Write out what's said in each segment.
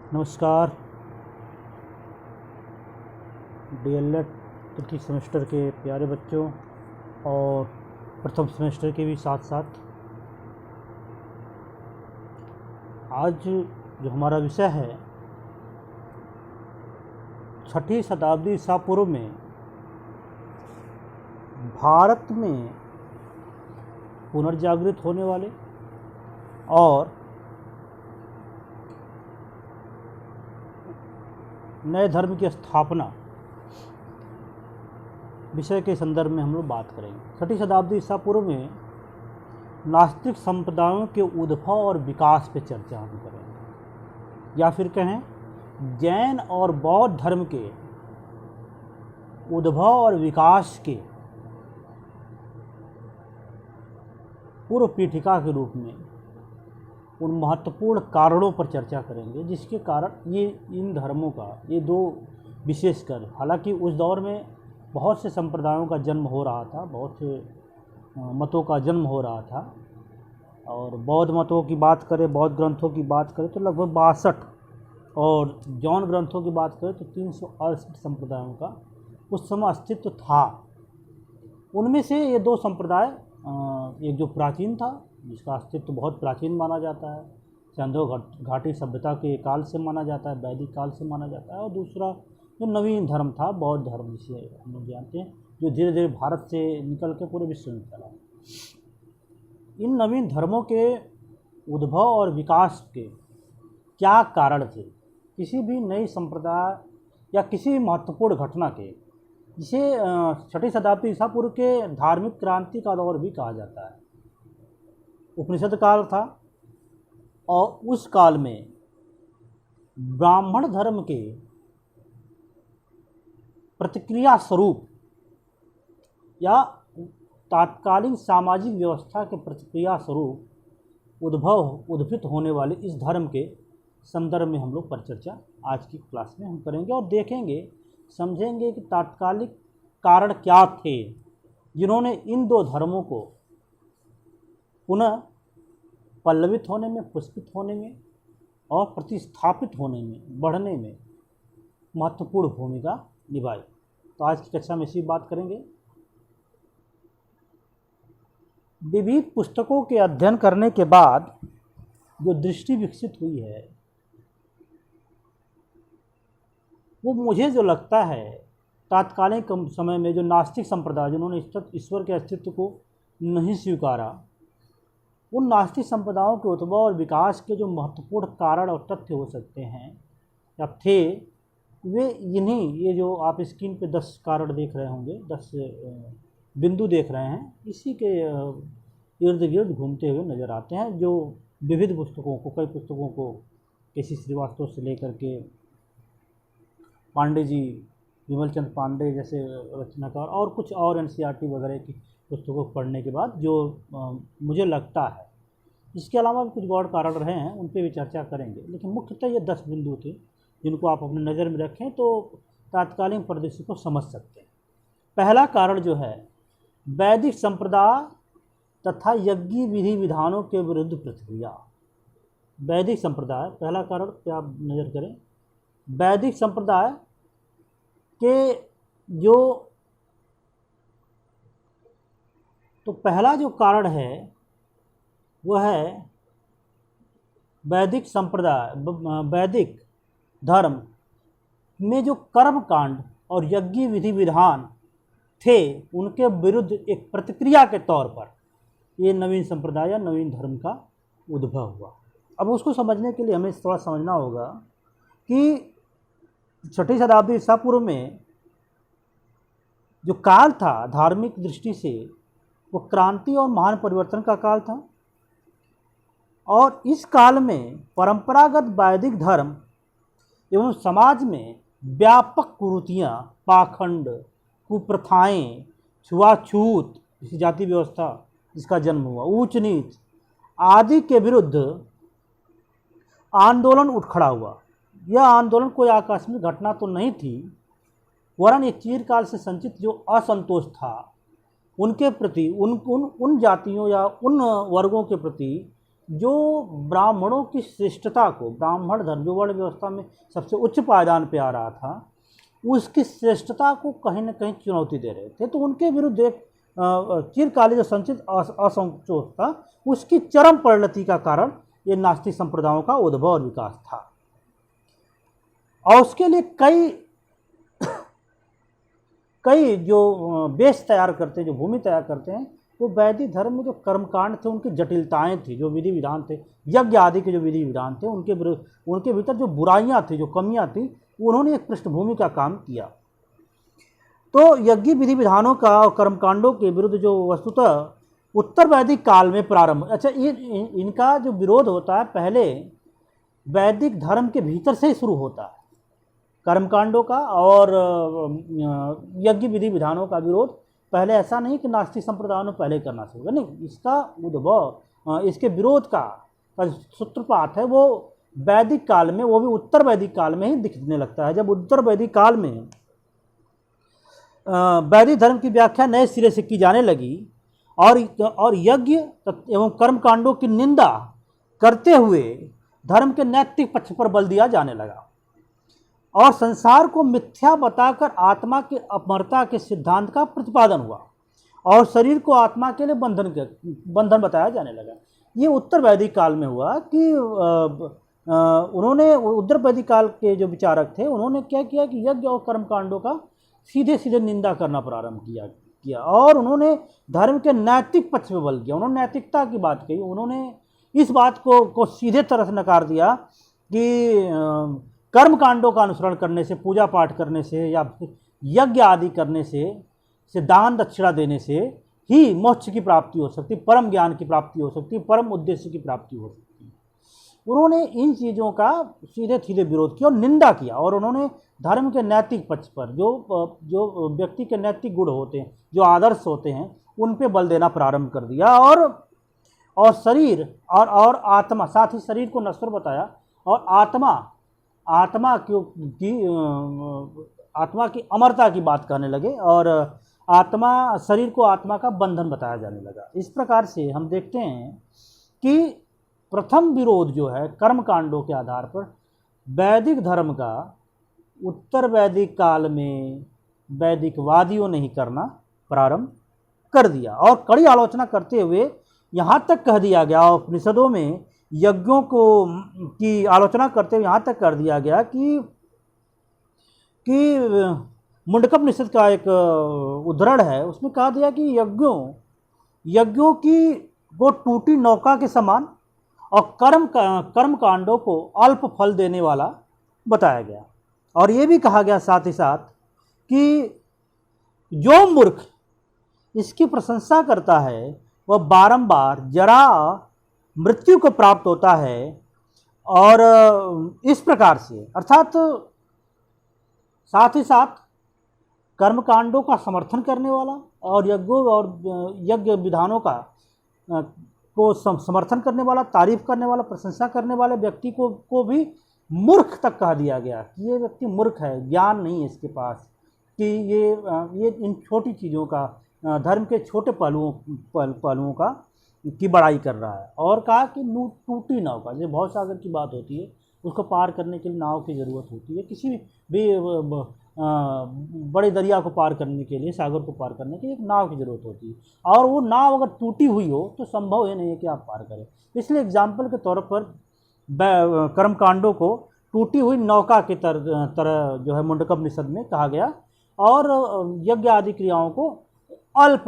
नमस्कार। डीएलएड तृतीय सेमेस्टर के प्यारे बच्चों और प्रथम सेमेस्टर के भी साथ साथ आज जो हमारा विषय है 6ठी शताब्दी ईसा पूर्व में भारत में पुनर्जागृत होने वाले और नए धर्म की स्थापना विषय के संदर्भ में हम लोग बात करेंगे। 6ठी शताब्दी ईसा पूर्व में नास्तिक संप्रदायों के उद्भव और विकास पे चर्चा हम करेंगे, या फिर कहें जैन और बौद्ध धर्म के उद्भव और विकास के पूर्व पीठिका के रूप में उन महत्वपूर्ण कारणों पर चर्चा करेंगे जिसके कारण ये इन धर्मों का ये दो विशेषकर, हालांकि उस दौर में बहुत से संप्रदायों का जन्म हो रहा था, बहुत से मतों का जन्म हो रहा था, और बौद्ध मतों की बात करें, बौद्ध ग्रंथों की बात करें तो लगभग 62 और जौन ग्रंथों की बात करें तो 368 संप्रदायों का उस समय अस्तित्व था। उनमें से ये दो संप्रदाय, एक जो प्राचीन था जिसका अस्तित्व बहुत प्राचीन माना जाता है, सिंधु घाटी सभ्यता के काल से माना जाता है, वैदिक काल से माना जाता है, और दूसरा जो नवीन धर्म था बौद्ध धर्म जिसे हम लोग जानते हैं, जो धीरे धीरे भारत से निकल के पूरे विश्व में फैला। इन नवीन धर्मों के उद्भव और विकास के क्या कारण थे? किसी भी नई संप्रदाय या किसी महत्वपूर्ण घटना के, जिसे 6ठी शताब्दी ईसा पूर्व के धार्मिक क्रांति का दौर भी कहा जाता है। उपनिषद काल था और उस काल में ब्राह्मण धर्म के प्रतिक्रिया स्वरूप या तात्कालिक सामाजिक व्यवस्था के प्रतिक्रिया स्वरूप उद्भित होने वाले इस धर्म के संदर्भ में हम लोग परिचर्चा आज की क्लास में हम करेंगे और देखेंगे, समझेंगे कि तात्कालिक कारण क्या थे जिन्होंने इन दो धर्मों को पुनः पल्लवित होने में, पुष्पित होने में और प्रतिस्थापित होने में, बढ़ने में महत्वपूर्ण भूमिका निभाई। तो आज की कक्षा में इसी बात करेंगे। विविध पुस्तकों के अध्ययन करने के बाद जो दृष्टि विकसित हुई है वो मुझे जो लगता है तात्कालिक समय में जो नास्तिक संप्रदाय जिन्होंने ईश्वर के अस्तित्व को नहीं स्वीकारा, उन नास्तिक संप्रदायों के उद्भव और विकास के जो महत्वपूर्ण कारण और तथ्य हो सकते हैं या थे, वे इन्हीं, ये जो आप स्क्रीन पे 10 कारण देख रहे होंगे, 10 बिंदु देख रहे हैं, इसी के इर्द गिर्द घूमते हुए नज़र आते हैं, जो विविध पुस्तकों को, कई पुस्तकों को, केसी श्रीवास्तव से लेकर के पांडे जी, विमल चंद पांडे जैसे रचनाकार और कुछ और एनसीईआरटी वगैरह की पुस्तकों को पढ़ने के बाद जो मुझे लगता है, इसके अलावा भी कुछ गौड़ कारण रहे हैं, उन पर भी चर्चा करेंगे, लेकिन मुख्यतः ये 10 बिंदु थे जिनको आप अपनी नज़र में रखें तो तात्कालिक परिदृश्य को समझ सकते हैं। पहला कारण जो है वैदिक संप्रदाय तथा यज्ञ विधि विधानों के विरुद्ध प्रतिक्रिया। वैदिक संप्रदाय, पहला कारण पे आप नज़र करें, वैदिक संप्रदाय के जो, तो पहला जो कारण है वह है वैदिक संप्रदाय, वैदिक धर्म में जो कर्म कांड और यज्ञ विधि विधान थे उनके विरुद्ध एक प्रतिक्रिया के तौर पर ये नवीन संप्रदाय या नवीन धर्म का उद्भव हुआ। अब उसको समझने के लिए हमें थोड़ा समझना होगा कि 6ठी शताब्दी ईसा पूर्व में जो काल था धार्मिक दृष्टि से वो क्रांति और महान परिवर्तन का काल था, और इस काल में परंपरागत वैदिक धर्म एवं समाज में व्यापक कुरीतियाँ, पाखंड, कुप्रथाएं, छुआछूत, जाति व्यवस्था जिसका जन्म हुआ, ऊंच नीच आदि के विरुद्ध आंदोलन उठ खड़ा हुआ। यह आंदोलन कोई आकस्मिक घटना तो नहीं थी, वरन एक चिरकाल से संचित जो असंतोष था उनके प्रति, उन जातियों या उन वर्गों के प्रति जो ब्राह्मणों की श्रेष्ठता को, ब्राह्मण धर्म जो वर्ण व्यवस्था में सबसे उच्च पायदान पे आ रहा था, उसकी श्रेष्ठता को कहीं ना कहीं चुनौती दे रहे थे। तो उनके विरुद्ध एक चिरकालीन जो संचित असंतोष था, उसकी चरम परिणति का कारण ये नास्तिक संप्रदायों का उद्भव और विकास था। और उसके लिए कई जो बेस तैयार करते हैं, जो भूमि तैयार करते हैं, वो वैदिक धर्म में जो कर्मकांड थे, उनकी जटिलताएं थी, जो विधि विधान थे, यज्ञ आदि के जो विधि विधान थे, उनके भीतर जो बुराइयां थी, जो कमियां थी, उन्होंने एक पृष्ठभूमि का काम किया। तो यज्ञ विधि विधानों का और कर्मकांडों के विरुद्ध जो वस्तुतः उत्तर वैदिक काल में प्रारंभ, अच्छा इनका जो विरोध होता है पहले वैदिक धर्म के भीतर से ही शुरू होता है। कर्मकांडों का और यज्ञ विधि विधानों का विरोध पहले ऐसा नहीं कि नास्तिक संप्रदायों ने पहले करना शुरू किया, नहीं, इसका उद्भव, इसके विरोध का सूत्रपात है वो वैदिक काल में, वो भी उत्तर वैदिक काल में ही दिखने लगता है। जब उत्तर वैदिक काल में वैदिक धर्म की व्याख्या नए सिरे से की जाने लगी और यज्ञ एवं कर्मकांडों की निंदा करते हुए धर्म के नैतिक पक्ष पर बल दिया जाने लगा और संसार को मिथ्या बताकर आत्मा की अमरता के सिद्धांत का प्रतिपादन हुआ और शरीर को आत्मा के लिए बंधन बताया जाने लगा। ये उत्तर वैदिक काल में हुआ कि उन्होंने, उत्तर वैदिक काल के जो विचारक थे, उन्होंने क्या किया कि यज्ञ और कर्मकांडों का सीधे सीधे निंदा करना प्रारंभ किया और उन्होंने धर्म के नैतिक पक्ष में बल किया। उन्होंने नैतिकता की बात कही, उन्होंने इस बात को सीधे तरह से नकार दिया कि कर्म कांडों का अनुसरण करने से, पूजा पाठ करने से या यज्ञ आदि करने से दान दक्षिणा देने से ही मोक्ष की प्राप्ति हो सकती, परम ज्ञान की प्राप्ति हो सकती, परम उद्देश्य की प्राप्ति हो सकती। उन्होंने इन चीज़ों का सीधे सीधे विरोध किया और निंदा किया और उन्होंने धर्म के नैतिक पक्ष पर जो व्यक्ति के नैतिक गुण होते हैं, जो आदर्श होते हैं, उन पे बल देना प्रारंभ कर दिया और शरीर और आत्मा, साथ ही शरीर को नश्वर बताया और आत्मा की अमरता की बात करने लगे और शरीर को आत्मा का बंधन बताया जाने लगा। इस प्रकार से हम देखते हैं कि प्रथम विरोध जो है कर्मकांडों के आधार पर वैदिक धर्म का उत्तर वैदिक काल में वैदिकवादियों ने ही करना प्रारंभ कर दिया और कड़ी आलोचना करते हुए यहाँ तक कह दिया गया, उपनिषदों में यज्ञों की आलोचना करते हुए यहाँ तक कर दिया गया कि मुंडकोपनिषद का एक उद्धरण है, उसमें कहा दिया कि यज्ञों की वो टूटी नौका के समान और कर्म कांडों को अल्प फल देने वाला बताया गया। और ये भी कहा गया साथ ही साथ कि जो मूर्ख इसकी प्रशंसा करता है वह बारंबार जरा मृत्यु को प्राप्त होता है। और इस प्रकार से, अर्थात साथ ही साथ कर्मकांडों का समर्थन करने वाला और यज्ञ विधानों को समर्थन करने वाला, तारीफ करने वाला, प्रशंसा करने वाले व्यक्ति को भी मूर्ख तक कहा दिया गया कि ये व्यक्ति मूर्ख है, ज्ञान नहीं है इसके पास, कि ये इन छोटी चीज़ों का, धर्म के छोटे पहलुओं का की बड़ाई कर रहा है। और कहा कि टूटी नाव का, जैसे भव सागर की बात होती है, उसको पार करने के लिए नाव की ज़रूरत होती है, किसी भी बड़े दरिया को पार करने के लिए, सागर को पार करने के लिए एक नाव की ज़रूरत होती है और वो नाव अगर टूटी हुई हो तो संभव है नहीं है कि आप पार करें। इसलिए एग्जाम्पल के तौर पर कर्मकांडों को टूटी हुई नौका की तरह जो है मुंडकोपनिषद में कहा गया और यज्ञ आदि क्रियाओं को अल्प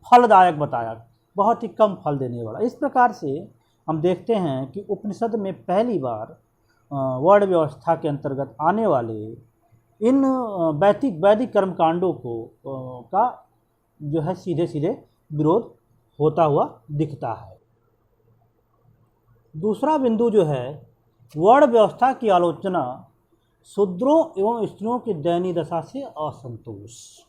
फलदायक बताया, बहुत ही कम फल देने वाला। इस प्रकार से हम देखते हैं कि उपनिषद में पहली बार वर्ण व्यवस्था के अंतर्गत आने वाले इन वैदिक कर्मकांडों का जो है सीधे सीधे विरोध होता हुआ दिखता है। दूसरा बिंदु जो है वर्ण व्यवस्था की आलोचना, शूद्रों एवं स्त्रियों की दयनीय दशा से असंतोष।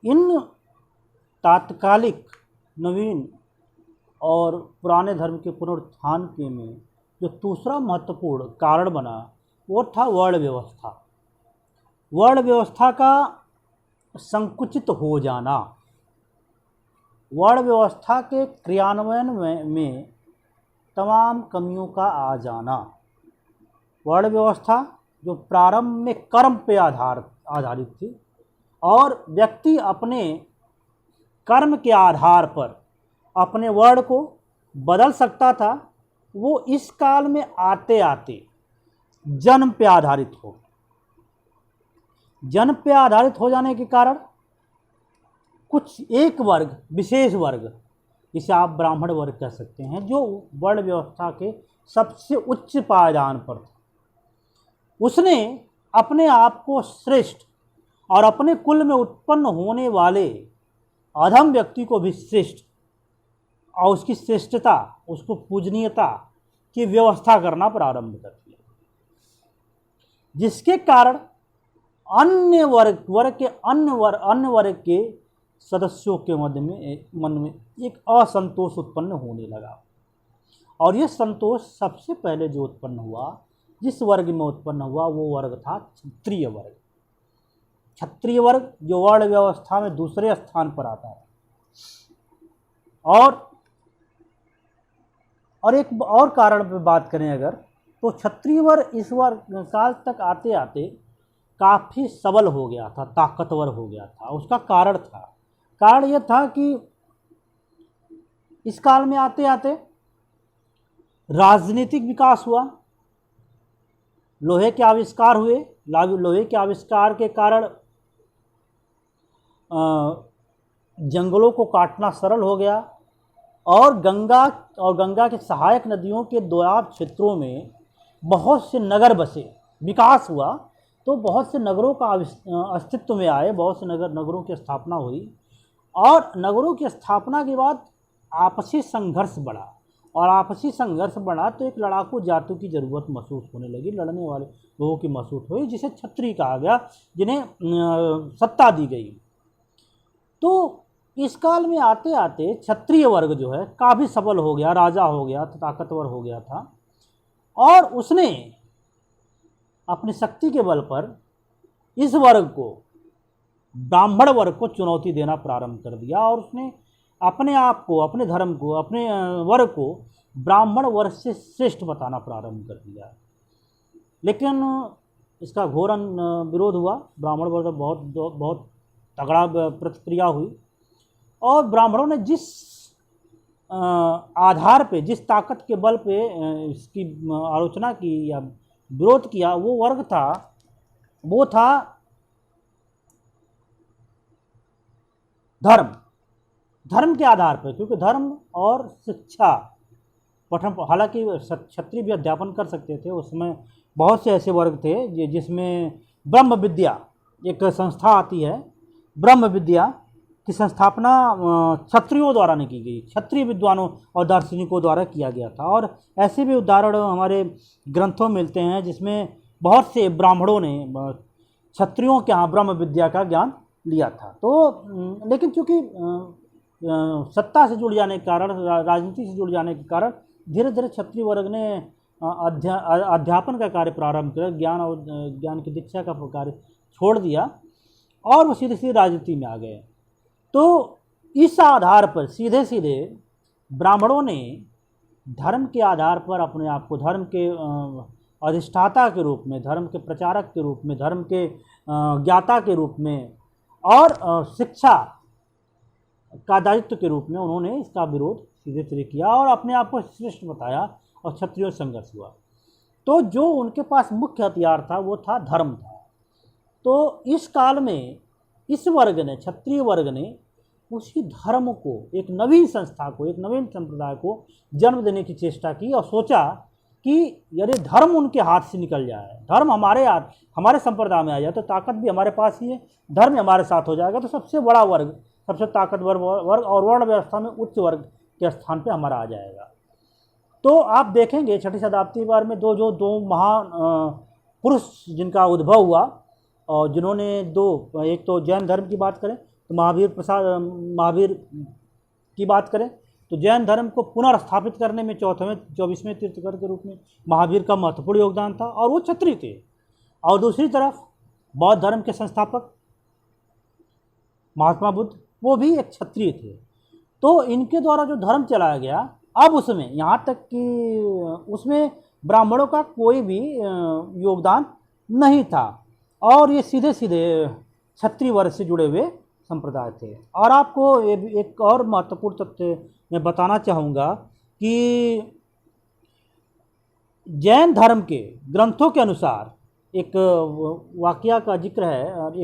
इन तात्कालिक नवीन और पुराने धर्म के पुनरुत्थान के में जो दूसरा महत्वपूर्ण कारण बना वो था वर्ण व्यवस्था। वर्ण व्यवस्था का संकुचित हो जाना, वर्ण व्यवस्था के क्रियान्वयन में तमाम कमियों का आ जाना। वर्ण व्यवस्था जो प्रारंभ में कर्म पे आधारित थी और व्यक्ति अपने कर्म के आधार पर अपने वर्ण को बदल सकता था, वो इस काल में आते आते जन्म पे आधारित हो। जन्म पे आधारित हो जाने के कारण कुछ एक वर्ग, विशेष वर्ग, जिसे आप ब्राह्मण वर्ग कह सकते हैं, जो वर्ण व्यवस्था के सबसे उच्च पायदान पर था, उसने अपने आप को श्रेष्ठ और अपने कुल में उत्पन्न होने वाले अधम व्यक्ति को भी श्रेष्ठ और उसकी श्रेष्ठता, उसको पूजनीयता की व्यवस्था करना प्रारंभ कर दिया, जिसके कारण अन्य वर्ग के सदस्यों के मन में एक असंतोष उत्पन्न होने लगा। और यह संतोष सबसे पहले जो उत्पन्न हुआ, जिस वर्ग में उत्पन्न हुआ, वो वर्ग था क्षत्रिय वर्ग। क्षत्रिय वर्ग जो वर्ण व्यवस्था में दूसरे स्थान पर आता है। और एक और कारण पर बात करें अगर, तो क्षत्रिय वर्ग इस वर्ग काल तक आते आते काफ़ी सबल हो गया था, ताकतवर हो गया था। उसका कारण यह था कि इस काल में आते आते राजनीतिक विकास हुआ, लोहे के आविष्कार हुए। लोहे के आविष्कार के कारण जंगलों को काटना सरल हो गया और गंगा के सहायक नदियों के दोआब क्षेत्रों में बहुत से नगर बसे, विकास हुआ। तो बहुत से नगरों का अस्तित्व में आए, बहुत से नगरों की स्थापना हुई और नगरों की स्थापना के बाद आपसी संघर्ष बढ़ा और आपसी संघर्ष बढ़ा तो एक लड़ाकू जातों की ज़रूरत महसूस होने लगी, लड़ने वाले लोगों की महसूस हुई, जिसे क्षत्रिय कहा गया, जिन्हें सत्ता दी गई। तो इस काल में आते आते क्षत्रिय वर्ग जो है काफ़ी सबल हो गया, राजा हो गया, ताकतवर हो गया था और उसने अपनी शक्ति के बल पर इस वर्ग को, ब्राह्मण वर्ग को चुनौती देना प्रारंभ कर दिया और उसने अपने आप को, अपने धर्म को, अपने वर्ग को ब्राह्मण वर्ग से श्रेष्ठ बताना प्रारंभ कर दिया। लेकिन इसका घोर विरोध हुआ, ब्राह्मण वर्ग बहुत तगड़ा प्रतिक्रिया हुई और ब्राह्मणों ने जिस आधार पे, जिस ताकत के बल पे इसकी आलोचना की या विरोध किया, वो वर्ग था, वो था धर्म के आधार पर। क्योंकि धर्म और शिक्षा पठन, हालांकि क्षत्रिय भी अध्यापन कर सकते थे, उसमें बहुत से ऐसे वर्ग थे जिसमें ब्रह्म विद्या एक संस्था आती है, ब्रह्म विद्या की स्थापना क्षत्रियों द्वारा नहीं की गई, क्षत्रिय विद्वानों और दार्शनिकों द्वारा किया गया था। और ऐसे भी उदाहरण हमारे ग्रंथों में मिलते हैं जिसमें बहुत से ब्राह्मणों ने क्षत्रियों के यहाँ ब्रह्म विद्या का ज्ञान लिया था। तो लेकिन चूँकि सत्ता से जुड़ जाने के कारण, राजनीति से जुड़ जाने के कारण धीरे धीरे क्षत्रिय वर्ग ने अध्यापन का कार्य प्रारंभ किया, ज्ञान की दीक्षा का कार्य छोड़ दिया और वो सीधे सीधे राजनीति में आ गए। तो इस आधार पर सीधे सीधे ब्राह्मणों ने धर्म के आधार पर अपने आप को धर्म के अधिष्ठाता के रूप में, धर्म के प्रचारक के रूप में, धर्म के ज्ञाता के रूप में और शिक्षा का दायित्व के रूप में उन्होंने इसका विरोध सीधे सीधे किया और अपने आप को श्रेष्ठ बताया और क्षत्रियों संघर्ष हुआ। तो जो उनके पास मुख्य हथियार था वो था धर्म था। तो इस काल में इस वर्ग ने, क्षत्रिय वर्ग ने उसी धर्म को, एक नवीन संस्था को, एक नवीन संप्रदाय को जन्म देने की चेष्टा की और सोचा कि यदि धर्म उनके हाथ से निकल जाए, धर्म हमारे संप्रदाय में आ जाए तो ताकत भी हमारे पास ही है, धर्म हमारे साथ हो जाएगा तो सबसे बड़ा वर्ग, सबसे ताकतवर वर्ग और वर्ण व्यवस्था में उच्च वर्ग के स्थान पे हमारा आ जाएगा। तो आप देखेंगे छठी शताब्दी बार में दो महान पुरुष जिनका उद्भव हुआ और जिन्होंने एक तो जैन धर्म की बात करें तो महावीर की बात करें तो जैन धर्म को पुनर्स्थापित करने में 24वें तीर्थंकर के रूप में महावीर का महत्वपूर्ण योगदान था और वो क्षत्रिय थे। और दूसरी तरफ बौद्ध धर्म के संस्थापक महात्मा बुद्ध, वो भी एक क्षत्रिय थे। तो इनके द्वारा जो धर्म चलाया गया, अब उसमें यहाँ तक कि उसमें ब्राह्मणों का कोई भी योगदान नहीं था, और ये सीधे सीधे क्षत्रिय वर्ग से जुड़े हुए संप्रदाय थे। और आपको एक और महत्वपूर्ण तथ्य मैं बताना चाहूँगा कि जैन धर्म के ग्रंथों के अनुसार एक वाकया का जिक्र है, और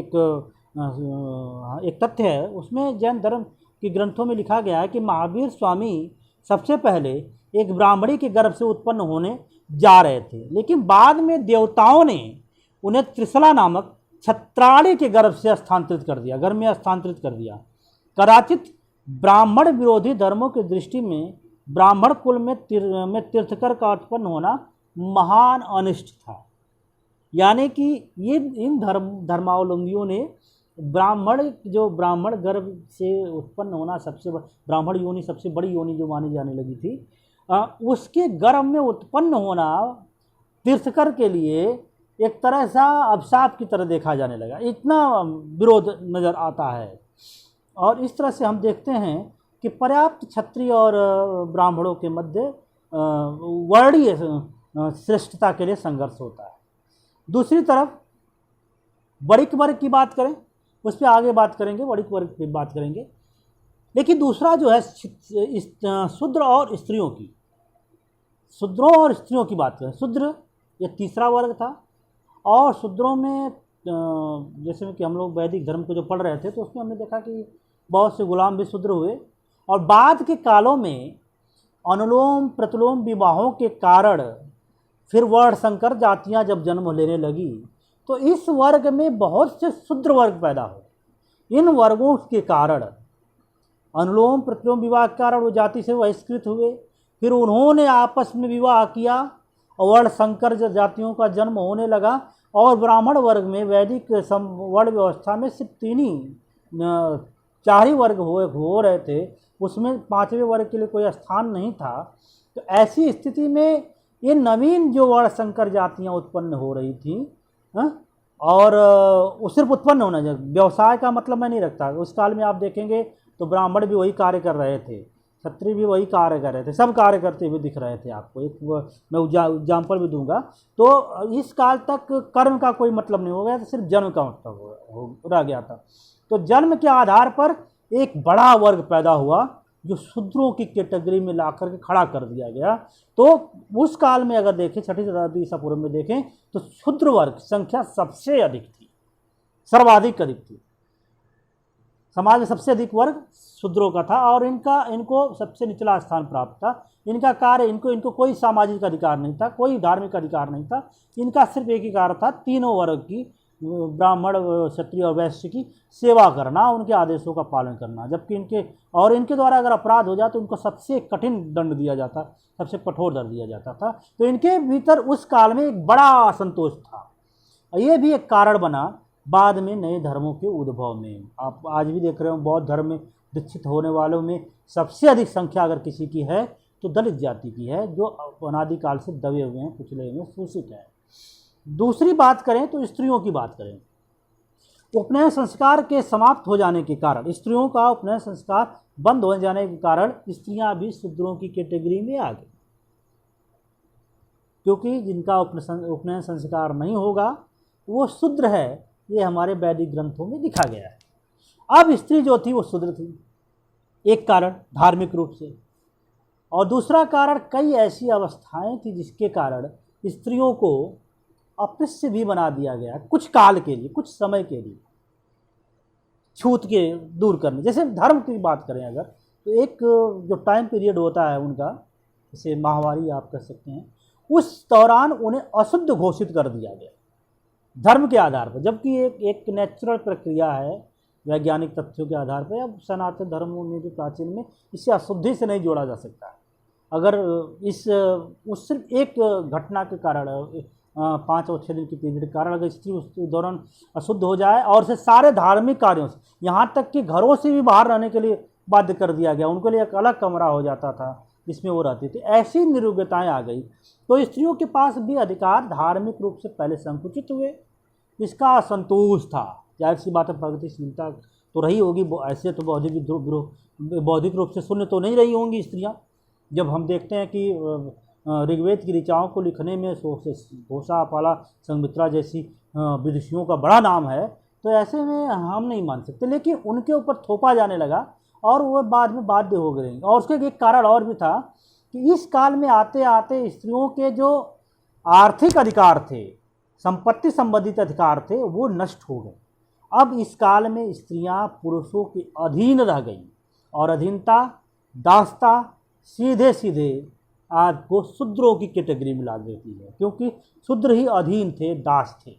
एक तथ्य है उसमें। जैन धर्म के ग्रंथों में लिखा गया है कि महावीर स्वामी सबसे पहले एक ब्राह्मणी के गर्भ से उत्पन्न होने जा रहे थे, लेकिन बाद में देवताओं ने उन्हें त्रिशला नामक छत्राणी के गर्भ से स्थानांतरित कर दिया, गर्भ में स्थानांतरित कर दिया। कदाचित ब्राह्मण विरोधी धर्मों की दृष्टि में ब्राह्मण कुल में तीर्थकर का उत्पन्न होना महान अनिष्ट था। यानी कि ये इन धर्मावलंबियों ने ब्राह्मण गर्भ से उत्पन्न होना, ब्राह्मण योनि सबसे बड़ी योनि जो मानी जाने लगी थी, उसके गर्भ में उत्पन्न होना तीर्थकर के लिए एक तरह सा अभिशाप की तरह देखा जाने लगा। इतना विरोध नज़र आता है। और इस तरह से हम देखते हैं कि पर्याप्त क्षत्रिय और ब्राह्मणों के मध्य वर्णीय श्रेष्ठता के लिए संघर्ष होता है। दूसरी तरफ वणिक वर्ग की बात करें, उस पर आगे बात करेंगे, वणिक वर्ग की बात करेंगे। लेकिन दूसरा जो है शूद्र और स्त्रियों की, शूद्रों और स्त्रियों की बात करें। शूद्र ये तीसरा वर्ग था, और शूद्रों में जैसे कि हम लोग वैदिक धर्म को जो पढ़ रहे थे तो उसमें हमने देखा कि बहुत से गुलाम भी शूद्र हुए। और बाद के कालों में अनुलोम प्रतिलोम विवाहों के कारण फिर वर्ण संकर जातियां जब जन्म लेने लगी, तो इस वर्ग में बहुत से शूद्र वर्ग पैदा हुए। इन वर्गों के कारण, अनुलोम प्रतिलोम विवाह के कारण वो जाति से बहिष्कृत हुए। फिर उन्होंने आपस में विवाह किया और वर्ण संकर जातियों का जन्म होने लगा। और ब्राह्मण वर्ग में वैदिक वर्ण व्यवस्था में सिर्फ चार ही वर्ग हो रहे थे, उसमें पांचवें वर्ग के लिए कोई स्थान नहीं था। तो ऐसी स्थिति में ये नवीन जो वर्ण संकर जातियाँ उत्पन्न हो रही थी, और वो सिर्फ उत्पन्न होना चाहिए, व्यवसाय का मतलब मैं नहीं रखता। उस काल में आप देखेंगे तो ब्राह्मण भी वही कार्य कर रहे थे, क्षत्रिय भी वही कार्य कर रहे थे, सब कार्य करते हुए दिख रहे थे आपको। एक मैं एग्जाम्पल भी दूंगा। तो इस काल तक कर्म का कोई मतलब नहीं हो गया था, सिर्फ जन्म का मतलब रह गया था। तो जन्म के आधार पर एक बड़ा वर्ग पैदा हुआ जो शूद्रों की कैटेगरी में ला करके खड़ा कर दिया गया। तो उस काल में अगर देखें, 6वीं शताब्दी ईसा पूर्व में देखें, तो शूद्र वर्ग संख्या सबसे अधिक थी, सर्वाधिक अधिक थी। समाज में सबसे अधिक वर्ग शूद्रों का था, और इनको सबसे निचला स्थान प्राप्त था। इनका कार्य, इनको कोई सामाजिक अधिकार नहीं था, कोई धार्मिक अधिकार नहीं था। इनका सिर्फ एक ही कार्य था, तीनों वर्ग की, ब्राह्मण, क्षत्रिय और वैश्य की सेवा करना, उनके आदेशों का पालन करना। जबकि इनके द्वारा अगर अपराध हो जाए तो उनको सबसे कठिन दंड दिया जाता, सबसे कठोर दंड दिया जाता था। तो इनके भीतर उस काल में एक बड़ा असंतोष था, और ये भी एक कारण बना बाद में नए धर्मों के उद्भव में। आप आज भी देख रहे हो, बौद्ध धर्म में दीक्षित होने वालों में सबसे अधिक संख्या अगर किसी की है तो दलित जाति की है, जो अनादिकाल से दबे हुए हैं, कुचले हुए, शोषित हैं। दूसरी बात करें तो स्त्रियों की बात करें। उपनयन संस्कार के समाप्त हो जाने के कारण, स्त्रियों का उपनयन संस्कार बंद हो जाने के कारण स्त्रियां भी शूद्रों की कैटेगरी में आ गई, क्योंकि जिनका उपनयन संस्कार नहीं होगा वो शूद्र है, ये हमारे वैदिक ग्रंथों में लिखा गया है। अब स्त्री जो थी वो शूद्र थी, एक कारण धार्मिक रूप से, और दूसरा कारण कई ऐसी अवस्थाएं थी जिसके कारण स्त्रियों को अप्रश्य भी बना दिया गया कुछ काल के लिए, कुछ समय के लिए, छूत के दूर करने। जैसे धर्म की बात करें अगर, तो एक जो टाइम पीरियड होता है उनका, जैसे माहवारी आप कह सकते हैं, उस दौरान उन्हें अशुद्ध घोषित कर दिया गया धर्म के आधार पर, जबकि एक नेचुरल प्रक्रिया है वैज्ञानिक तथ्यों के आधार पर। अब सनातन धर्मों में भी प्राचीन में इसे अशुद्धि से नहीं जोड़ा जा सकता। अगर उस सिर्फ एक घटना के कारण, 5 और 6 दिन की पीरियड के कारण अगर स्त्री उस दौरान अशुद्ध हो जाए, और से सारे धार्मिक कार्यों से, यहाँ तक कि घरों से भी बाहर रहने के लिए बाध्य कर दिया गया, उनके लिए एक अलग कमरा हो जाता था जिसमें वो रहती थी, ऐसी निरुग्यताएँ आ गई। तो स्त्रियों के पास भी अधिकार धार्मिक रूप से पहले संकुचित हुए, इसका असंतोष था। जाहिर सी बात है, प्रगतिशीलता तो रही होगी, ऐसे तो बौद्धिक रूप से शून्य तो नहीं रही होंगी स्त्रियां। जब हम देखते हैं कि ऋग्वेद की ऋचाओं को लिखने में घोषा, पाला, संघमित्रा जैसी विदुषियों का बड़ा नाम है, तो ऐसे में हम नहीं मान सकते। लेकिन उनके ऊपर थोपा जाने लगा और वो बाद में बाध्य हो गए। और उसके एक कारण और भी था कि इस काल में आते आते स्त्रियों के जो आर्थिक अधिकार थे, संपत्ति संबंधित अधिकार थे, वो नष्ट हो गए। अब इस काल में स्त्रियां पुरुषों के अधीन रह गई और अधीनता, दासता सीधे सीधे आज को शूद्रों की कैटेगरी में ला देती है, क्योंकि शूद्र ही अधीन थे, दास थे।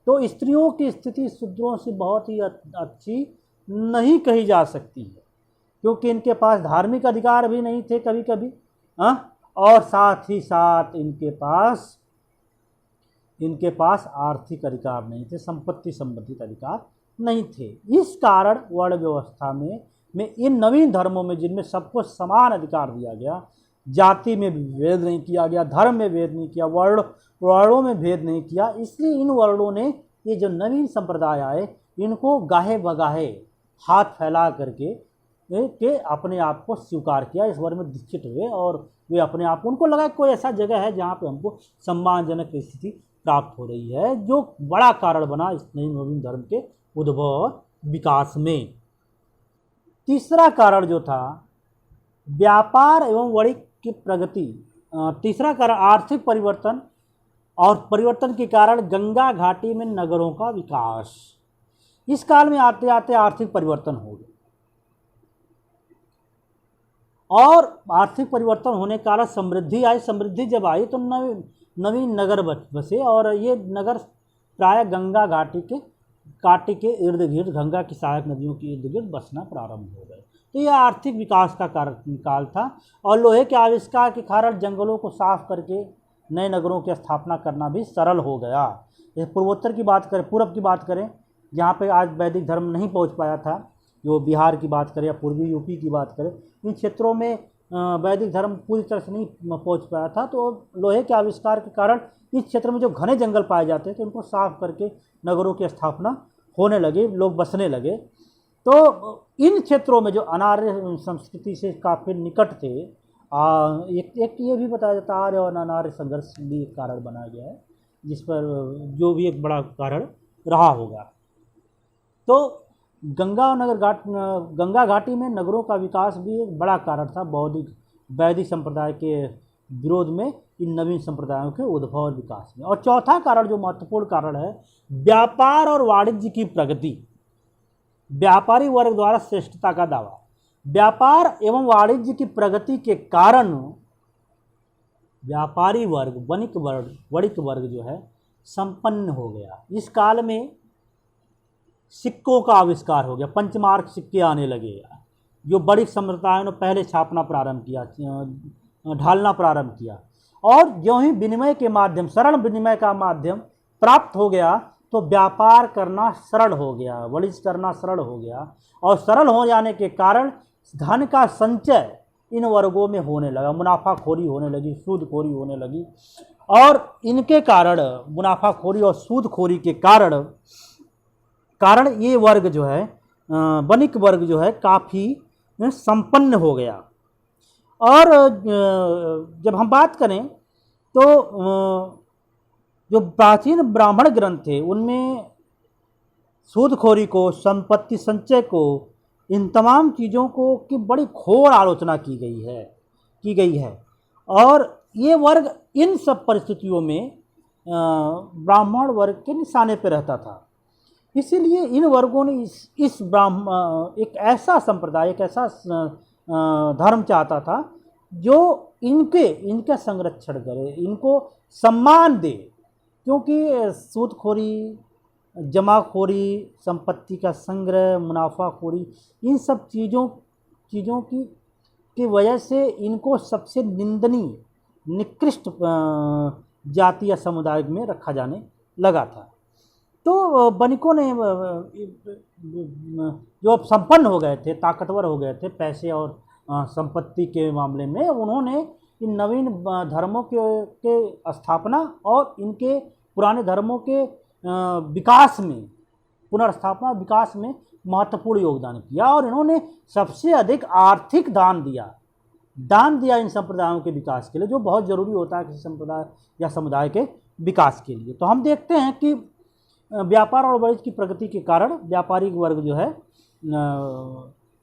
तो स्त्रियों की स्थिति शूद्रों से बहुत ही अच्छी नहीं कही जा सकती है, क्योंकि इनके पास धार्मिक अधिकार भी नहीं थे कभी कभी, और साथ ही साथ इनके पास आर्थिक अधिकार नहीं थे, संपत्ति संबंधित अधिकार नहीं थे। इस कारण वर्ण व्यवस्था में इन नवीन धर्मों में, जिनमें सबको समान अधिकार दिया गया, जाति में भेद नहीं किया गया, धर्म में भेद नहीं किया, वर्णों में भेद नहीं किया, इसलिए इन वर्णों ने ये जो नवीन संप्रदाय आए, इनको गाहे बगाहे हाथ फैला करके अपने आप को स्वीकार किया, इस वर्ग में दीक्षित हुए और वे अपने आप को, उनको लगा कोई ऐसा जगह है जहाँ पे हमको सम्मानजनक स्थिति प्राप्त हो रही है, जो बड़ा कारण बना इस नवीन धर्म के उद्भव और विकास में। तीसरा कारण जो था व्यापार एवं वाणिज्य की प्रगति। तीसरा कारण आर्थिक परिवर्तन, और परिवर्तन के कारण गंगा घाटी में नगरों का विकास। इस काल में आते आते आर्थिक परिवर्तन हो गया, और आर्थिक परिवर्तन होने के कारण समृद्धि आई। समृद्धि जब आई तो नवीन नगर बसे, और ये नगर प्राय गंगा घाटी के इर्द गिर्द, गंगा की सहायक नदियों के इर्द गिर्द बसना प्रारंभ हो गए। तो यह आर्थिक विकास का काल था। और लोहे के आविष्कार के कारण जंगलों को साफ करके नए नगरों की स्थापना करना भी सरल हो गया। पूर्वोत्तर की बात करें, पूर्व की बात करें, जहाँ पे आज वैदिक धर्म नहीं पहुँच पाया था, जो बिहार की बात करें या पूर्वी यूपी की बात करें, इन क्षेत्रों में वैदिक धर्म पूरी तरह से नहीं पहुँच पाया था। तो लोहे के आविष्कार के कारण इस क्षेत्र में जो घने जंगल पाए जाते थे, उनको साफ करके नगरों की स्थापना होने लगी, लोग बसने लगे। तो इन क्षेत्रों में जो अनार्य संस्कृति से काफ़ी निकट थे, एक ये भी बताया जाता है आर्य और अनार्य संघर्ष भी एक कारण बनाया गया है, जिस पर जो भी एक बड़ा कारण रहा होगा। तो गंगा घाटी में नगरों का विकास भी एक बड़ा कारण था वैदिक संप्रदाय के विरोध में इन नवीन संप्रदायों के उद्भव और विकास में। और चौथा कारण जो महत्वपूर्ण कारण है, व्यापार और वाणिज्य की प्रगति। व्यापारी वर्ग द्वारा श्रेष्ठता का दावा। व्यापार एवं वाणिज्य की प्रगति के कारण व्यापारी वर्ग, वणिक वर्ग जो है संपन्न हो गया। इस काल में सिक्कों का आविष्कार हो गया, पंचमार्क सिक्के आने लगे, जो बड़ी संप्रदायों ने पहले छापना प्रारंभ किया, ढालना प्रारंभ किया। और जो ही विनिमय के माध्यम, सरल विनिमय का माध्यम प्राप्त हो गया, तो व्यापार करना सरल हो गया, वाणिज्य करना सरल हो गया। और सरल हो जाने के कारण धन का संचय इन वर्गों में होने लगा, मुनाफाखोरी होने लगी, सूदखोरी होने लगी। और इनके कारण, मुनाफाखोरी और सूदखोरी के कारण ये वर्ग जो है, वणिक वर्ग जो है, काफ़ी संपन्न हो गया। और जब हम बात करें तो जो प्राचीन ब्राह्मण ग्रंथ थे, उनमें सूदखोरी को, संपत्ति संचय को, इन तमाम चीज़ों को की बड़ी घोर आलोचना की गई है। और ये वर्ग इन सब परिस्थितियों में ब्राह्मण वर्ग के निशाने पर रहता था। इसीलिए इन वर्गों ने एक ऐसा संप्रदाय, एक ऐसा धर्म चाहता था जो इनका संरक्षण करे, इनको सम्मान दे। क्योंकि सूदखोरी, जमाखोरी, संपत्ति का संग्रह, मुनाफाखोरी, इन सब चीज़ों की वजह से इनको सबसे निंदनीय, निकृष्ट जाति या समुदाय में रखा जाने लगा था। तो वणिकों ने, जो अब संपन्न हो गए थे, ताकतवर हो गए थे पैसे और संपत्ति के मामले में, उन्होंने इन नवीन धर्मों के स्थापना और इनके पुराने धर्मों के विकास में, पुनर्स्थापना विकास में महत्वपूर्ण योगदान किया और इन्होंने सबसे अधिक आर्थिक दान दिया इन संप्रदायों के विकास के लिए, जो बहुत ज़रूरी होता है किसी संप्रदाय या समुदाय के विकास के लिए। तो हम देखते हैं कि व्यापार और वाणिज्य की प्रगति के कारण व्यापारिक वर्ग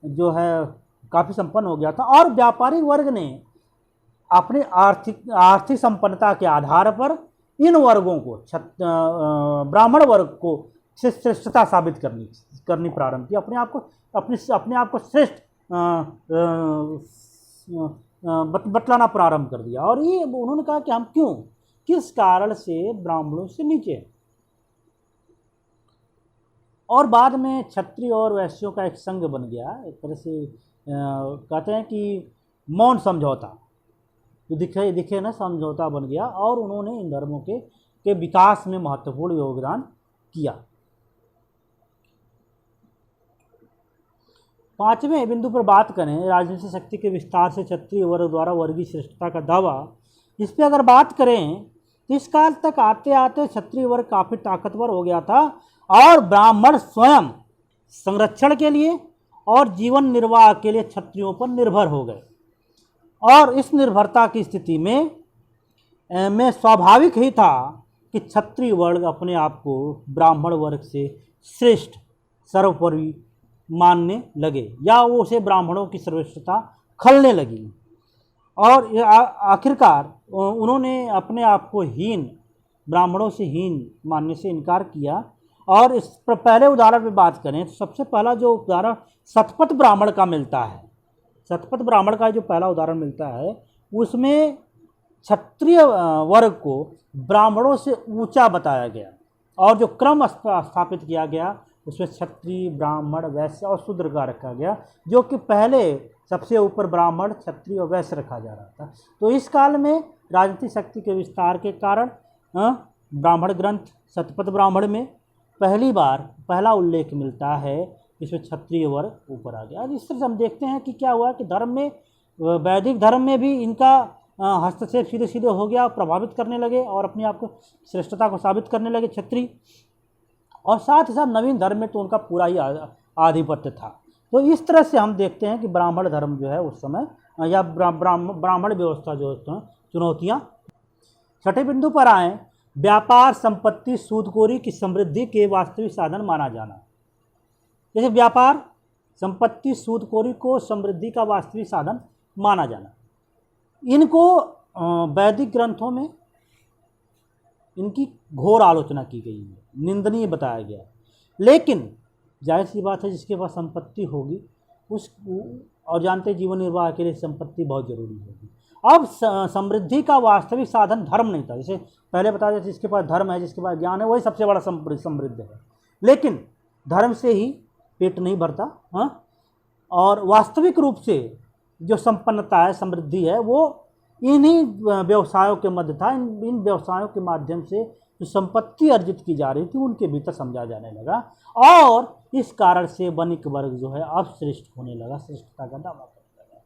जो है काफ़ी संपन्न हो गया था और व्यापारिक वर्ग ने अपने आर्थिक संपन्नता के आधार पर इन वर्गों को ब्राह्मण वर्ग को श्रेष्ठता साबित करनी प्रारंभ की, अपने आप को श्रेष्ठ बतलाना प्रारंभ कर दिया। और ये उन्होंने कहा कि हम किस कारण से ब्राह्मणों से नीचे हैं। और बाद में क्षत्रिय और वैश्यों का एक संघ बन गया, एक तरह से कहते हैं कि मौन समझौता, जो दिखे ना समझौता बन गया और उन्होंने इन धर्मों के विकास में महत्वपूर्ण योगदान किया। पांचवें बिंदु पर बात करें, राजनीतिक शक्ति के विस्तार से क्षत्रिय वर्ग द्वारा वर्गीय श्रेष्ठता का दावा। इस पर अगर बात करें तो इस काल तक आते आते क्षत्रिय वर्ग काफ़ी ताकतवर हो गया था और ब्राह्मण स्वयं संरक्षण के लिए और जीवन निर्वाह के लिए क्षत्रियों पर निर्भर हो गए। और इस निर्भरता की स्थिति में स्वाभाविक ही था कि क्षत्रिय वर्ग अपने आप को ब्राह्मण वर्ग से श्रेष्ठ सर्वोपरि मानने लगे या वो उसे ब्राह्मणों की सर्वश्रेष्ठता खलने लगी। और आखिरकार उन्होंने अपने आप को ब्राह्मणों से हीन मानने से इनकार किया। और इस पर पहले उदाहरण पे बात करें तो सबसे पहला जो उदाहरण शतपथ ब्राह्मण का मिलता है, शतपथ ब्राह्मण का जो पहला उदाहरण मिलता है उसमें क्षत्रिय वर्ग को ब्राह्मणों से ऊंचा बताया गया और जो क्रम स्थापित किया गया उसमें क्षत्रिय, ब्राह्मण, वैश्य और शूद्र का रखा गया, जो कि पहले सबसे ऊपर ब्राह्मण, क्षत्रिय और वैश्य रखा जा रहा था। तो इस काल में राजनीतिक शक्ति के विस्तार के कारण ब्राह्मण ग्रंथ शतपथ ब्राह्मण में पहला उल्लेख मिलता है, इसमें क्षत्रिय वर्ग ऊपर आ गया। इस तरह से हम देखते हैं कि क्या हुआ कि धर्म में, वैदिक धर्म में भी इनका हस्तक्षेप सीधे सीधे हो गया, प्रभावित करने लगे और अपने आप को श्रेष्ठता को साबित करने लगे क्षत्रिय। और साथ ही साथ नवीन धर्म में तो उनका पूरा ही आधिपत्य था। तो इस तरह से हम देखते हैं कि ब्राह्मण धर्म जो है उस समय या ब्राह्मण व्यवस्था जो है चुनौतियाँ। छठे बिंदु पर आए, व्यापार, संपत्ति, सूदखोरी की समृद्धि के वास्तविक साधन माना जाना। जैसे व्यापार, संपत्ति, सूदखोरी को समृद्धि का वास्तविक साधन माना जाना, इनको वैदिक ग्रंथों में इनकी घोर आलोचना की गई है, निंदनीय बताया गया। लेकिन जाहिर सी बात है जिसके पास संपत्ति होगी और जानते जीवन निर्वाह के लिए संपत्ति बहुत जरूरी होगी। अब समृद्धि का वास्तविक साधन धर्म नहीं था, जैसे पहले बताया जाए जिसके पास धर्म है, जिसके पास ज्ञान है, वही सबसे बड़ा समृद्ध है। लेकिन धर्म से ही पेट नहीं भरता। और वास्तविक रूप से जो संपन्नता है, समृद्धि है, वो इन्हीं व्यवसायों के मध्य था। इन व्यवसायों के माध्यम से जो संपत्ति अर्जित की जा रही थी उनके भीतर समझा जाने लगा और इस कारण से वणिक वर्ग जो है अब श्रेष्ठ होने लगा, श्रेष्ठता का दावा करने लगा।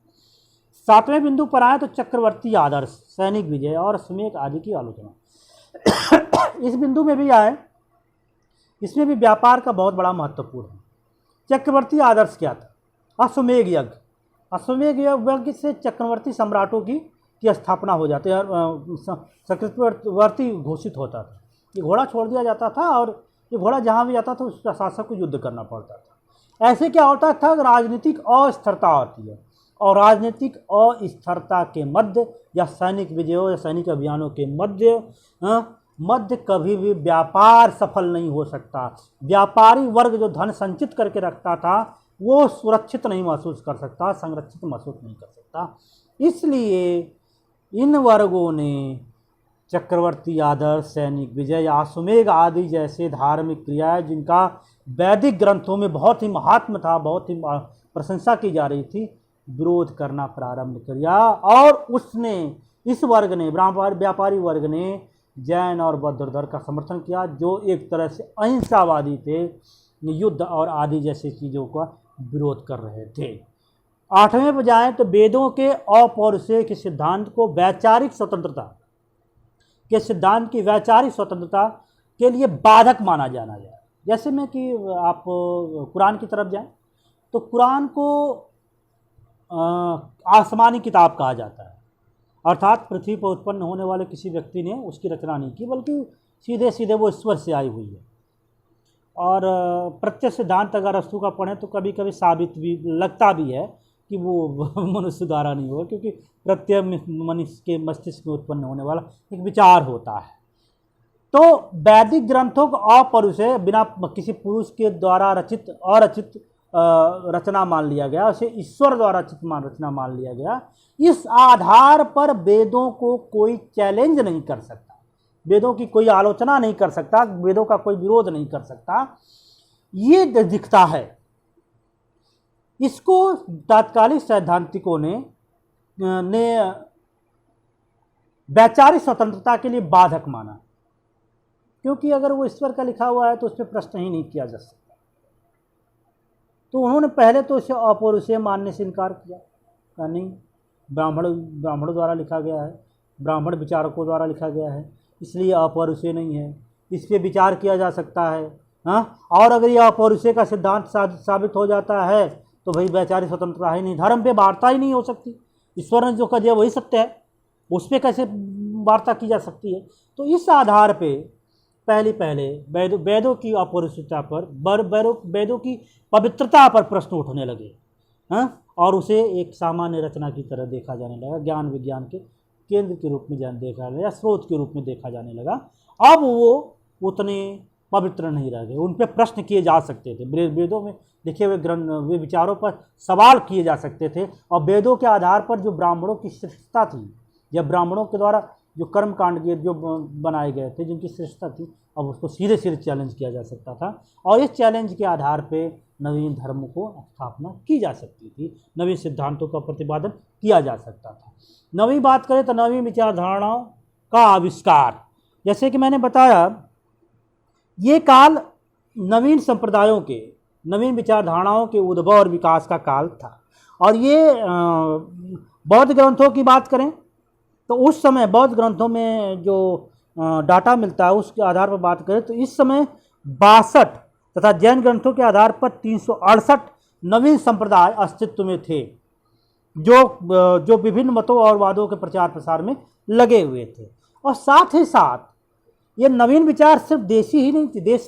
सातवें बिंदु पर आए तो चक्रवर्ती आदर्श, सैनिक विजय और अश्वमेध आदि की आलोचना। इस बिंदु में भी आए, इसमें भी व्यापार का बहुत बड़ा महत्वपूर्ण है। चक्रवर्ती आदर्श क्या था? अश्वमेध यज्ञ। अश्वमेध यज्ञ से चक्रवर्ती सम्राटों की स्थापना हो जाती है, चक्रवर्ती घोषित होता था। ये घोड़ा छोड़ दिया जाता था और ये घोड़ा जहाँ भी जाता था उस शासक को युद्ध करना पड़ता था। ऐसे क्या होता था, राजनीतिक अस्थिरता होती है और राजनीतिक अस्थिरता के मध्य या सैनिक विजयों या सैनिक अभियानों के मध्य कभी भी व्यापार सफल नहीं हो सकता। व्यापारी वर्ग जो धन संचित करके रखता था वो सुरक्षित नहीं महसूस कर सकता, संरक्षित महसूस नहीं कर सकता। इसलिए इन वर्गों ने चक्रवर्ती आदर्श, सैनिक विजय, अश्वमेध आदि जैसे धार्मिक क्रियाएं जिनका वैदिक ग्रंथों में बहुत ही महात्म था, बहुत ही प्रशंसा की जा रही थी, विरोध करना प्रारंभ किया। और उसने, इस वर्ग ने, व्यापारी वर्ग ने जैन और बौद्ध धर्म का समर्थन किया, जो एक तरह से अहिंसावादी थे, युद्ध और आदि जैसी चीज़ों का विरोध कर रहे थे। आठवें पर जाएं तो वेदों के अपौरुषेय के सिद्धांत को वैचारिक स्वतंत्रता के सिद्धांत की वैचारिक स्वतंत्रता के लिए बाधक माना जाना जाए। जैसे में कि आप कुरान की तरफ जाएं तो कुरान को आसमानी किताब कहा जाता है, अर्थात पृथ्वी पर उत्पन्न होने वाले किसी व्यक्ति ने उसकी रचना नहीं की, बल्कि सीधे सीधे वो ईश्वर से आई हुई है। और प्रत्यक्ष सिद्धांत अगर अस्तु का पढ़ें तो कभी कभी साबित भी लगता भी है कि वो मनुष्य द्वारा नहीं होगा, क्योंकि प्रत्येक मनुष्य के मस्तिष्क में उत्पन्न होने वाला एक विचार होता है। तो वैदिक ग्रंथों को अपरुषे बिना किसी पुरुष के द्वारा रचित अरचित रचना मान लिया गया, उसे ईश्वर द्वारा रचित रचना मान लिया गया। इस आधार पर वेदों को कोई चैलेंज नहीं कर सकता, वेदों की कोई आलोचना नहीं कर सकता, वेदों का कोई विरोध नहीं कर सकता, ये दिखता है। इसको तात्कालिक सैद्धांतिकों ने वैचारिक स्वतंत्रता के लिए बाधक माना, क्योंकि अगर वो ईश्वर का लिखा हुआ है तो उस पर प्रश्न ही नहीं किया जा सकता। तो उन्होंने पहले तो इसे अपौरुषेय मानने से इनकार किया, कहा नहीं, ब्राह्मणों द्वारा लिखा गया है, ब्राह्मण विचारकों द्वारा लिखा गया है, इसलिए अपौरुषेय नहीं है, इस पर विचार किया जा सकता है। हाँ, और अगर यह अपौरुषेय का सिद्धांत साबित हो जाता है तो भाई वैचारिक स्वतंत्रता ही नहीं, धर्म पे वार्ता ही नहीं हो सकती। ईश्वर ने जो कह दिया वही सत्य है, उस पर कैसे वार्ता की जा सकती है। तो इस आधार पे पहले वेदों की अपौरुषता पर, वेदों की पवित्रता पर प्रश्न उठने लगे। हाँ, और उसे एक सामान्य रचना की तरह देखा जाने लगा, ज्ञान विज्ञान के केंद्र के रूप में देखा गया, स्रोत के रूप में देखा जाने लगा। अब वो उतने पवित्र नहीं रह गए, उन पर प्रश्न किए जा सकते थे। वेदों में लिखे हुए वे विचारों पर सवाल किए जा सकते थे, और वेदों के आधार पर जो ब्राह्मणों की श्रेष्ठता थी, या ब्राह्मणों के द्वारा जो कर्म कांड के जो बनाए गए थे, जिनकी श्रेष्ठता थी, अब उसको सीधे सीधे चैलेंज किया जा सकता था। और इस चैलेंज के आधार पे नवीन धर्म को स्थापना की जा सकती थी, नवीन सिद्धांतों का प्रतिपादन किया जा सकता था। नवी बात करें तो नवीन विचारधारणाओं का आविष्कार, जैसे कि मैंने बताया, ये काल नवीन संप्रदायों के, नवीन विचारधारणाओं के उद्भव और विकास का काल था। और ये बौद्ध ग्रंथों की बात करें तो उस समय बौद्ध ग्रंथों में जो डाटा मिलता है उसके आधार पर बात करें तो इस समय 62 तथा जैन ग्रंथों के आधार पर 368 नवीन संप्रदाय अस्तित्व में थे, जो विभिन्न मतों और वादों के प्रचार प्रसार में लगे हुए थे। और साथ ही साथ ये नवीन विचार सिर्फ देश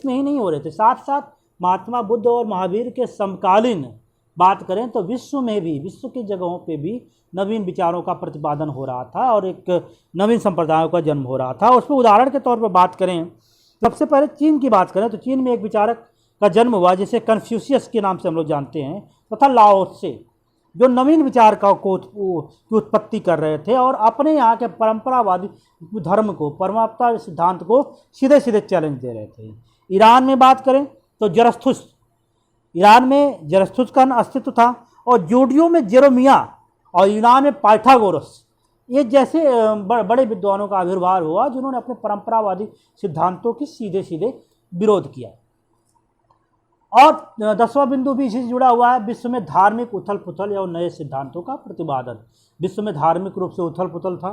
में ही नहीं हो रहे थे, साथ साथ महात्मा बुद्ध और महावीर के समकालीन बात करें तो विश्व में भी, विश्व की जगहों पे भी नवीन विचारों का प्रतिपादन हो रहा था और एक नवीन संप्रदायों का जन्म हो रहा था। उसमें उदाहरण के तौर पर बात करें, सबसे पहले चीन की बात करें तो चीन में एक विचारक का जन्म हुआ जिसे कन्फ्यूशियस के नाम से हम लोग जानते हैं, तथा लाओ त्से, जो नवीन विचार की उत्पत्ति कर रहे थे और अपने यहाँ के परंपरावादी धर्म को, परमात्मा सिद्धांत को सीधे सीधे चैलेंज दे रहे थे। ईरान में बात करें तो जरस्थुस, ईरान में जरस्थुस का अस्तित्व था, और जूडियो में जेरोमिया, और यूनान में पाइथागोरस, ये जैसे बड़े विद्वानों का आविर्भाव हुआ जिन्होंने अपने परंपरावादी सिद्धांतों की सीधे सीधे विरोध किया। और 10वां बिंदु भी इसी से जुड़ा हुआ है, विश्व में धार्मिक उथल पुथल या नए सिद्धांतों का प्रतिपादन। विश्व में धार्मिक रूप से उथल पुथल था,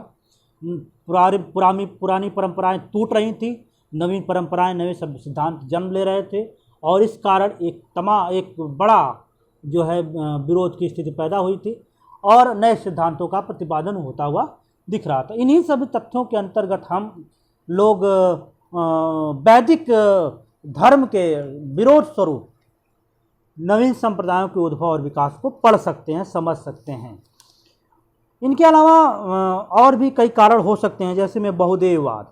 पुरानी परंपराएं टूट रही थी, नवीन परंपराएं, नए सिद्धांत जन्म ले रहे थे, और इस कारण एक बड़ा जो है विरोध की स्थिति पैदा हुई थी और नए सिद्धांतों का प्रतिपादन होता हुआ दिख रहा था। इन्हीं सभी तथ्यों के अंतर्गत हम लोग वैदिक धर्म के विरोध स्वरूप नवीन संप्रदायों के उद्भव और विकास को पढ़ सकते हैं, समझ सकते हैं। इनके अलावा और भी कई कारण हो सकते हैं, जैसे में बहुदेववाद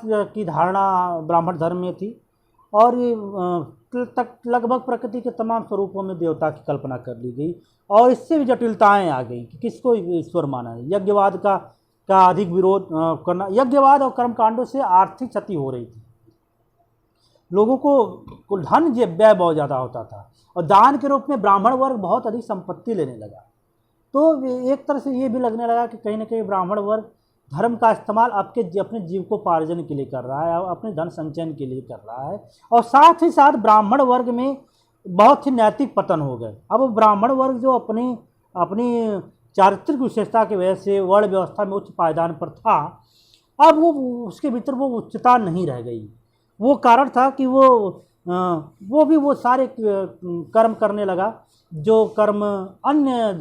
की धारणा ब्राह्मण धर्म में थी, और तक लगभग प्रकृति के तमाम स्वरूपों में देवता की कल्पना कर ली गई, और इससे भी जटिलताएं आ गई कि किसको ईश्वर माना है। यज्ञवाद का अधिक विरोध करना, यज्ञवाद और कर्मकांडों से आर्थिक क्षति हो रही थी, लोगों को धन व्यय बहुत ज़्यादा होता था, और दान के रूप में ब्राह्मण वर्ग बहुत अधिक संपत्ति लेने लगा। तो एक तरह से ये भी लगने लगा कि कहीं ना कहीं ब्राह्मण वर्ग धर्म का इस्तेमाल अपने जीविकोपार्जन के लिए कर रहा है, अपने धन संचयन के लिए कर रहा है, और साथ ही साथ ब्राह्मण वर्ग में बहुत ही नैतिक पतन हो गए। अब ब्राह्मण वर्ग जो अपनी चारित्रिक विशेषता की वजह से वर्ण व्यवस्था में उच्च पायदान पर था, अब वो उसके भीतर वो उच्चता नहीं रह गई, वो कारण था कि वो भी वो सारे कर्म करने लगा जो कर्म अन्य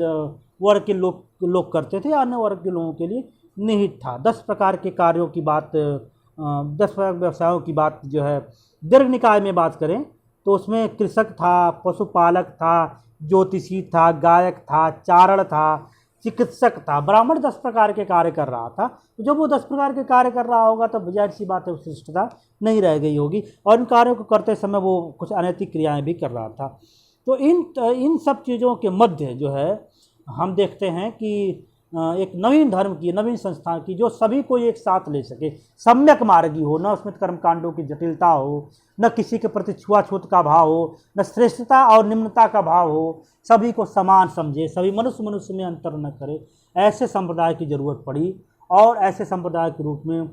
वर्ग के लोग करते थे, अन्य वर्ग के लोगों के लिए निहित था। 10 प्रकार के कार्यों की बात, 10 प्रकार व्यवसायों की बात जो है दीर्घ निकाय में बात करें तो उसमें कृषक था, पशुपालक था, ज्योतिषी था, गायक था, चारण था, चिकित्सक था। ब्राह्मण 10 प्रकार के कार्य कर रहा था। तो जब वो 10 प्रकार के कार्य कर रहा होगा तो जाहिर सी बात है श्रेष्ठता नहीं रह गई होगी, और इन कार्यों को करते समय वो कुछ अनैतिक क्रियाएं भी कर रहा था। तो इन सब चीज़ों के मध्य जो है हम देखते हैं कि एक नवीन धर्म की, नवीन संस्था की, जो सभी को एक साथ ले सके, सम्यक मार्गी हो, न उसमें कर्मकांडों की जटिलता हो, न किसी के प्रति छुआछूत का भाव हो, न श्रेष्ठता और निम्नता का भाव हो, सभी को समान समझे, सभी मनुष्य में अंतर न करे। ऐसे संप्रदाय की ज़रूरत पड़ी, और ऐसे संप्रदाय के रूप में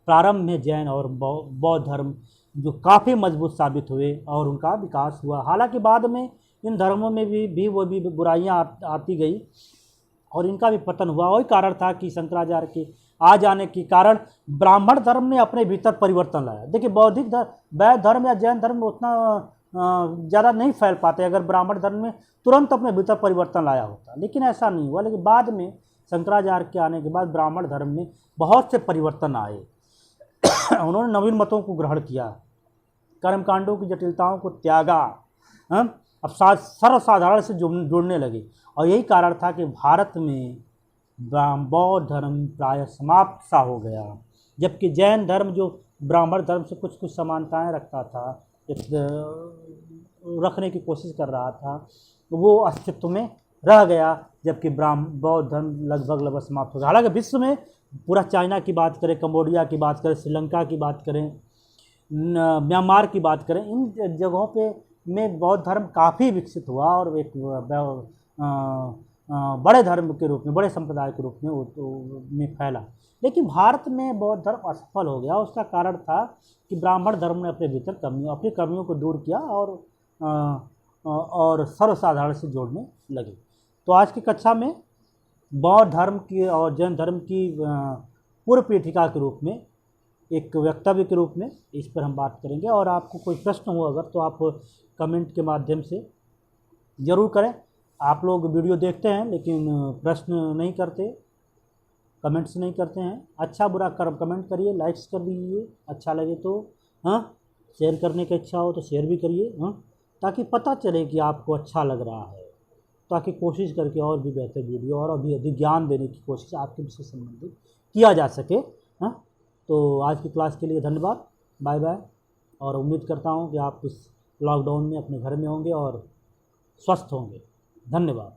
प्रारंभ में जैन और बौद्ध धर्म जो काफ़ी मजबूत साबित हुए और उनका विकास हुआ। हालांकि बाद में इन धर्मों में भी बुराइयां आती गई और इनका भी पतन हुआ। वही कारण था कि शंकराचार्य के आ जाने के कारण ब्राह्मण धर्म ने अपने भीतर परिवर्तन लाया। देखिए, वैद्य धर्म या जैन धर्म में उतना ज़्यादा नहीं फैल पाते अगर ब्राह्मण धर्म में तुरंत अपने भीतर परिवर्तन लाया होता, लेकिन ऐसा नहीं हुआ। लेकिन बाद में शंकराचार्य के आने के बाद ब्राह्मण धर्म में बहुत से परिवर्तन आए। उन्होंने नवीन मतों को ग्रहण किया, कर्मकांडों की जटिलताओं को त्यागा, अब सर्वसाधारण से जुड़ने लगे। और यही कारण था कि भारत में बौद्ध धर्म प्रायः समाप्त सा हो गया, जबकि जैन धर्म जो ब्राह्मण धर्म से कुछ समानताएं रखता था, रखने की कोशिश कर रहा था, वो अस्तित्व में रह गया, जबकि बौद्ध धर्म लगभग समाप्त हो गया। हालांकि विश्व में पूरा चाइना की बात करें, कंबोडिया की बात करें, श्रीलंका की बात करें, म्यांमार की बात करें, इन जगहों पे में बौद्ध धर्म काफ़ी विकसित हुआ और एक बड़े धर्म के रूप में, बड़े संप्रदाय के रूप में फैला। लेकिन भारत में बौद्ध धर्म असफल हो गया। उसका कारण था कि ब्राह्मण धर्म ने अपने भीतर अपनी कमियों को दूर किया और सर्वसाधारण से जोड़ने लगे। तो आज की कक्षा में बौद्ध धर्म की और जैन धर्म की पूर्व पीठिका के रूप में, एक वक्तव्य के रूप में इस पर हम बात करेंगे। और आपको कोई प्रश्न हो अगर तो आप कमेंट के माध्यम से ज़रूर करें। आप लोग वीडियो देखते हैं लेकिन प्रश्न नहीं करते, कमेंट्स नहीं करते हैं। अच्छा बुरा कमेंट करिए, लाइक्स कर दीजिए, अच्छा लगे तो शेयर करने की इच्छा हो तो शेयर भी करिए, ताकि पता चले कि आपको अच्छा लग रहा है, ताकि कोशिश करके और भी बेहतर वीडियो और अभी अधिक ज्ञान देने की कोशिश आपके विषय संबंधित किया जा सके। तो आज की क्लास के लिए धन्यवाद, बाय बाय। और उम्मीद करता हूँ कि आप इस लॉकडाउन में अपने घर में होंगे और स्वस्थ होंगे। धन्यवाद।